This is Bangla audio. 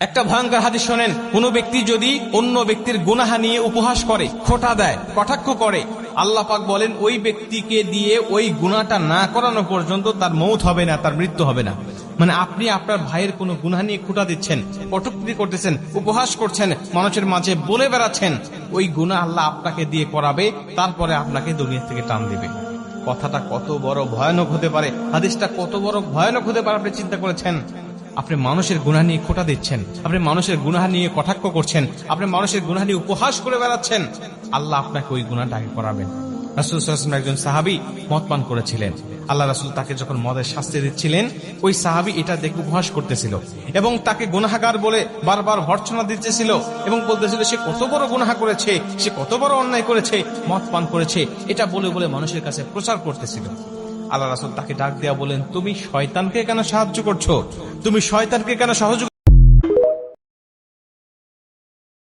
একটা ভয়ঙ্কর হাদিস শোনেন, কোন ব্যক্তি যদি অন্য ব্যক্তির গুনাহ নিয়ে উপহাস করে, খোঁটা দেয়, কটাক্ষ করে, আল্লাহ পাক বলেন ওই ব্যক্তিকে দিয়ে ওই গুনাহটা না করানো পর্যন্ত তার মৌত হবে না, তার মৃত্যু হবে না। মানে আপনি আপনার ভাইয়ের কোনো গুনাহ নিয়ে খোঁটা দিচ্ছেন, কটূক্তি করতেছেন, উপহাস করছেন, মানুষের মাঝে বলে বেড়াচ্ছেন, ওই গুনাহ আল্লাহ আপনাকে দিয়ে করাবে, তারপরে আপনাকে দুনিয়া থেকে টান দিবে। কথাটা কত বড় ভয়ানক হতে পারে, হাদিসটা কত বড় ভয়ানক হতে পারে আপনি চিন্তা করেছেন? আপনি মানুষের গুনাহ নিয়ে খোঁটা দিচ্ছেন, আপনি মানুষের গুনাহ নিয়ে কটাক্ষ করছেন, আপনি মানুষের গুনাহ নিয়ে উপহাস করে বেড়াচ্ছেন, আল্লাহ আপনাকে ওই গুনাহটা আগে করাবেন। রাসূল সাল্লাল্লাহু আলাইহি ওয়াসাল্লাম একজন সাহাবী মদ পান করেছিলেন। আল্লাহ রাসূল তাকে যখন মদের শাস্তি দিচ্ছিলেন, ওই সাহাবী এটা দেখে উপহাস করতেছিল এবং তাকে গুনাহগার বলে বারবার ভর্ৎসনা দিতেছিল এবং বলতেছিল সে কত বড় গুনাহ করেছে, সে কত বড় অন্যায় করেছে, মদ পান করেছে, এটা বলে বলে মানুষের কাছে প্রচার করতেছিল। আল্লাহ রাসূল তাকে ডাক দেয়া বলেন, তুমি শয়তানকে কেন সাহায্য করছো? তুমি শয়তানকে কেন সহযোগিতা